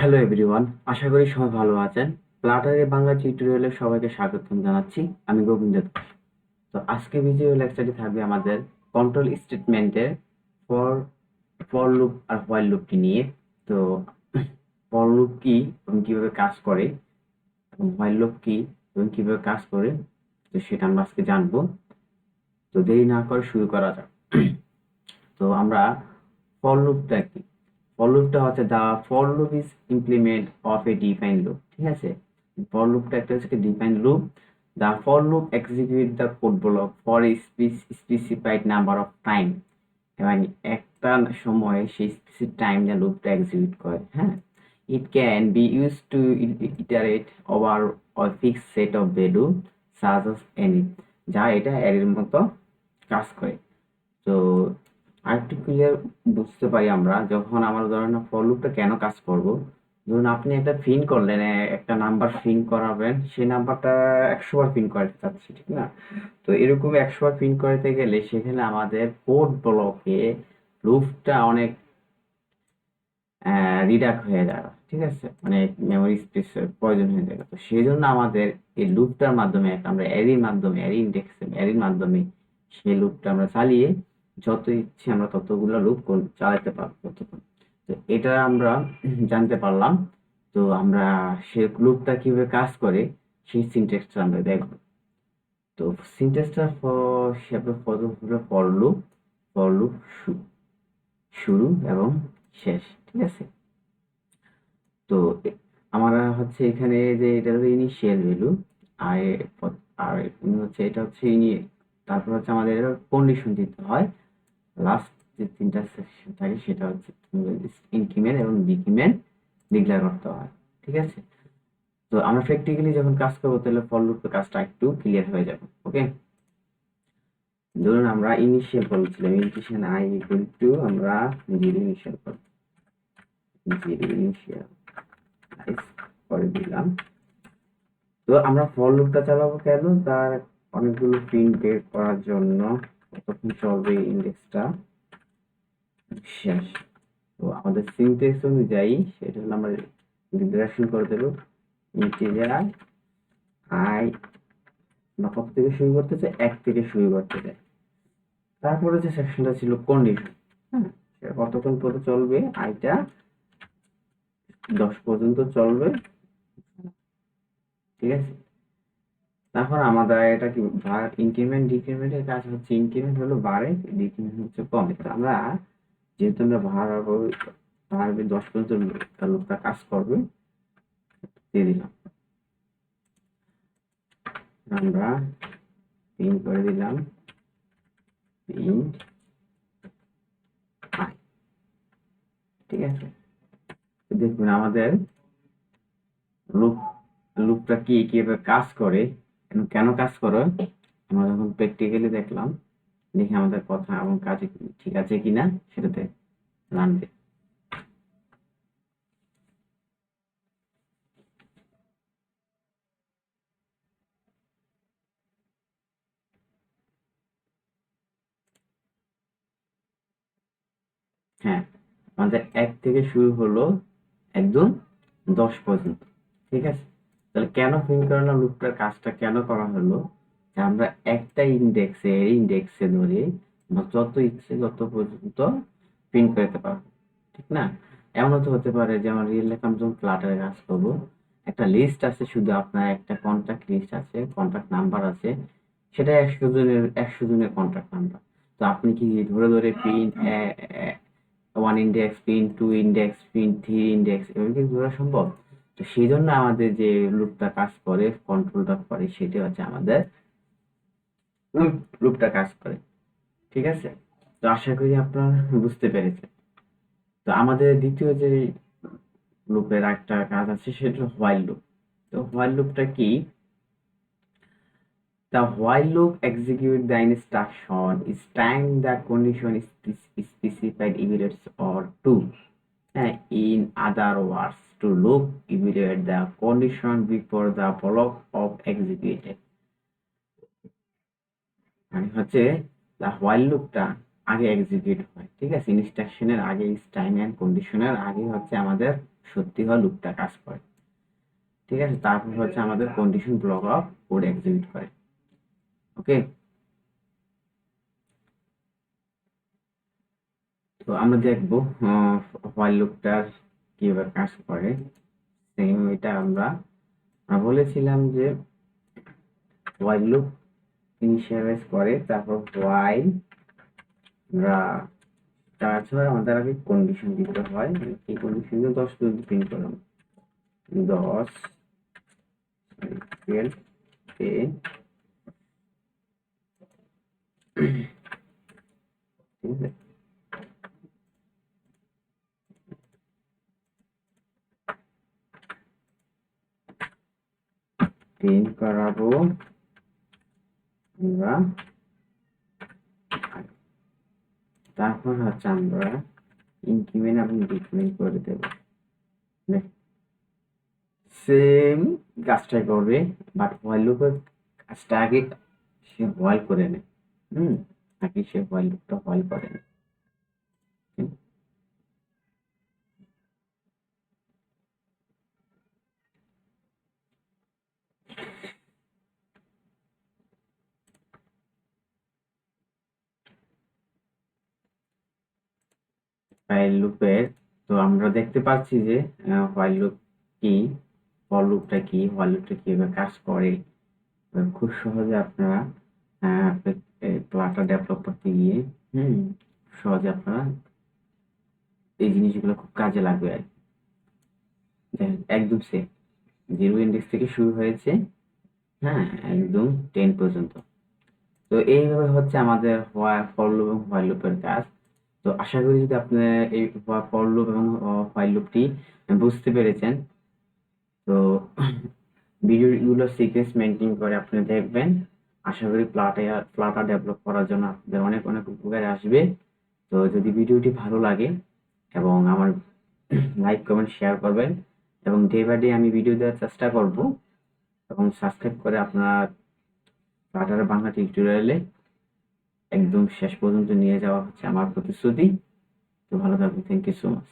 Hello everyone, আশা করি সবাই ভালো আছেন। প্লাটারের বাংলা টিউটোরিয়ালে সবাইকে স্বাগতম জানাচ্ছি। আমি গোবিন্দ। তো আজকে ভিডিও লেকচারটি থাকবে আমাদের কন্ট্রোল স্টেটমেন্টের ফর ফর লুপ আর হোয়াইল লুপটি নিয়ে। তো ফর লুপ কি এবং কিভাবে কাজ করে এবং হোয়াইল লুপ কি এবং কিভাবে কাজ করে, তো সেটা আমরা আজকে জানবো। তো দেরি না করে শুরু করা যাক। তো আমরা ফর লুপটা কি? ফর লুপটা হচ্ছে the for loop is implement of a define loop. ঠিক আছে, ফর লুপটা একটা হচ্ছে define loop. The for loop execute the code block for a specified number of time. মানে একটা সময়ে সেই স্পেসিফিক টাইম যে লুপটা এক্সিকিউট করে। হ্যাঁ, it can be use to iterate over or fix set of value সাজ অফ এনি, যা এটা এর মতো কাজ করে। তো আরেকটু ক্লিয়ার বুঝতে পারি আমরা যখন আমরা ধরেন ফর লুপটা কেন কাজ করব। ধরুন আপনি একটা প্রিন্ট করলেন, একটা নাম্বার প্রিন্ট করাবেন, সেই নাম্বারটা 100 বার প্রিন্ট করাতে চাচ্ছি, ঠিক না? তো এরকম 100 বার প্রিন্ট করাতে গেলে সেখানে আমাদের কোড ব্লকে লুপটা অনেক রিডাক্ট হয়ে যাবে। ঠিক আছে, মানে মেমোরি স্পেসের প্রয়োজন হয়ে যাবে। তো সেই জন্য আমাদের এই লুপটার মাধ্যমে আমরা অ্যারির মাধ্যমে অ্যারির মাধ্যমে সেই লুপটা আমরা চালিয়ে যত ইচ্ছে আমরা ততগুলো লুপ চালাতে পারবো ততক্ষণ। তো এটা আমরা জানতে পারলাম। তো আমরা সে লুপটা কিভাবে কাজ করে সেই সিনট্যাক্সটা আমরা দেখবো। তো সিনট্যাক্সটা ফর লুপ, ফর লুপ শুরু এবং শেষ। ঠিক আছে, তো আমরা হচ্ছে এখানে যে এটা হলো ইনিশিয়াল ভ্যালু, আর আর হচ্ছে এটা হচ্ছে তারপর হচ্ছে আমাদের কন্ডিশন দিতে হয়। লাস্ট যে তিনটা সেকশন থাকে সেটা হচ্ছে ইনক্রিমেন্ট এবং ডিক্রিমেন্ট ডিক্লেয়ার করতে হয়। ঠিক আছে, তো আমরা প্র্যাকটিক্যালি যখন কাজ করবো তাহলে ফর লুপের কাজটা একটু ক্লিয়ার হয়ে যাবে। ওকে, ধরুন আমরা ইনিশিয়াল বলছিলাম ইনিশিয়াল আই ইকুয়াল টু আমরা জিরো ইনিশিয়াল করব, জিরো ইনিশিয়াল করে দিলাম। তো আমরা ফর লুপটা চালাবো কেন? তার অনেকগুলো প্রিন্ট বের করার জন্য। তখন চলবে ইন্ডেক্সটা শেষ। তো আমাদের সিনট্যাক্স অনুযায়ী সেটা হলো আমরা ডিক্লারেশন করে দেব ইন্টিজার আই, আমরা কত থেকে শুরু করতে চাই? 1 থেকে শুরু করতে চাই। তারপরে যে সেকশনটা ছিল কন্ডিশন, হ্যাঁ, সেটা কতক্ষণ পর্যন্ত চলবে? আইটা 10 পর্যন্ত চলবে। ঠিক আছে, তারপর আমাদের এটা কি ইনক্রিমেন্ট ডিক্রিমেন্টের কাজ হচ্ছে, ইনক্রিমেন্ট হলো বাড়ে, ডিক্রিমেন্ট হচ্ছে কমে। তো আমরা যেহেতু আমরা বাড়বে 10 পর্যন্ত লোকটা কাজ করবে, দিয়ে দিলাম। আমরা প্রিন্ট করে দিলাম প্রিন্ট আই। ঠিক আছে, তো দেখুন আমাদের লুপ লুপটা কিভাবে কাজ করে এবং কেন কাজ করে আমরা যখন প্র্যাকটিক্যালি দেখলাম, দেখি আমাদের কথা এবং কাজে ঠিক আছে কিনা সেটাতে জানবে। হ্যাঁ, আমাদের 1 থেকে শুরু হলো একদম 10 পর্যন্ত। ঠিক আছে, তাহলে কেন প্রিন্ট করানো লুপটার কাজটা কেন করা হলো? যে আমরা একটা ইন্ডেক্সে ধরে আমরা যত ইচ্ছে তত পর্যন্ত প্রিন্ট করতে পারবো। ঠিক না? এমনও তো হতে পারে যে আমার রিয়েল লাইফে আমি যখন ফ্লাটারে কাজ করবো, একটা লিস্ট আছে, শুধু আপনার একটা কন্ট্যাক্ট লিস্ট আছে, কন্ট্যাক্ট নাম্বার আছে, সেটা 100 জনের কন্ট্যাক্ট নাম্বার। তো আপনি কি ধরে ধরে print 1 index, print 2 index, print 3 index এভাবে কি ধরা সম্ভব? তো সেই জন্য আমাদের যে লুপটা কাজ করে, কন্ট্রোলটা করে, সেটা হচ্ছে আমাদের লুপটা কাজ করে। ঠিক আছে, তো আশা করি আপনারা বুঝতে পেরেছেন। তো আমাদের দ্বিতীয় যে লুপের একটা কাজ আছে সেটা হোয়াইল লুপ। তো হোয়াইল লুপটা কি? The while loop executes the instruction is time the condition is specified evaluates or true. In other words, to loop evaluate the condition before the block of executed. মানে হচ্ছে the while loopটা আগে execute হয়, ঠিক আছে, ইনস্ট্রাকশনের আগে, time and কন্ডিশনের আগে হচ্ছে আমাদের সত্যি হওয়া লুপটা কাজ করে, ঠিক আছে। তারপর হচ্ছে আমাদের condition block of code execute করে। ওকে, তো আমরা দেখবো হোয়াইল লুপটার কিভাবে কাজ করে। সেম এটা আমরা বলেছিলাম যে হোয়াইল লুপ ইনিশিয়ালাইজ করে, তারপর হোয়াইল আমরা তাছাড়া আমাদের আগে কন্ডিশন দিতে হয়। এই কন্ডিশন 10 পর্যন্ত প্রিন্ট করলাম, 10 12 10, ঠিক আছে। প্রিন্ট করাবো আমরা, তারপর হচ্ছে আমরা ইনক্রিমেন্ট এবং ডিক্রিমেন্ট করে দেব। সেম কাজটাই করবে, বাট হোয়াইল লুপের কাজটা আগে সে হোয়াইল করে নেয়। আগে সে হোয়াইল লুপটা হোয়াইল করে নেয়। হোয়াইল লুপের, তো আমরা দেখতে পাচ্ছি যে হোয়াইল লুপ কি, ফর লুপটা কি, হোয়াইল লুপটা কিভাবে কাজ করে। খুব সহজে আপনারা প্লাটা ডেভেলপ করতে গিয়ে সহজে আপনারা এই জিনিসগুলো খুব কাজে লাগবে আর কি। একদম সেম 0 ইন্ডেক্স থেকে শুরু হয়েছে, হ্যাঁ, একদম 10 পর্যন্ত। তো এইভাবে হচ্ছে আমাদের ফর লুপ এবং হোয়াইল লুপের কাজ। তো আশা করি যদি আপনি এই ফর লুপ এবং হোয়াইল লুপটি বুঝতে পেরেছেন, তো ভিডিওগুলো সিকোয়েন্স মেনটেন করে আপনি দেখবেন, আশা করি প্লাটা ডেভেলপ করার জন্য আপনাদের অনেক অনেক উপকারে আসবে। তো যদি ভিডিওটি ভালো লাগে এবং আমার লাইক কমেন্ট শেয়ার করবেন, এবং ডে বাই ডে আমি ভিডিও দেওয়ার চেষ্টা করব, এবং সাবস্ক্রাইব করে আপনার প্লাটার বাংলা টিউটোরিয়ালে একদম শেষ পর্যন্ত নিয়ে যাওয়া হচ্ছে আমার প্রতিশ্রুতি। তো ভালো থাকবেন, থ্যাংক ইউ সো মাচ।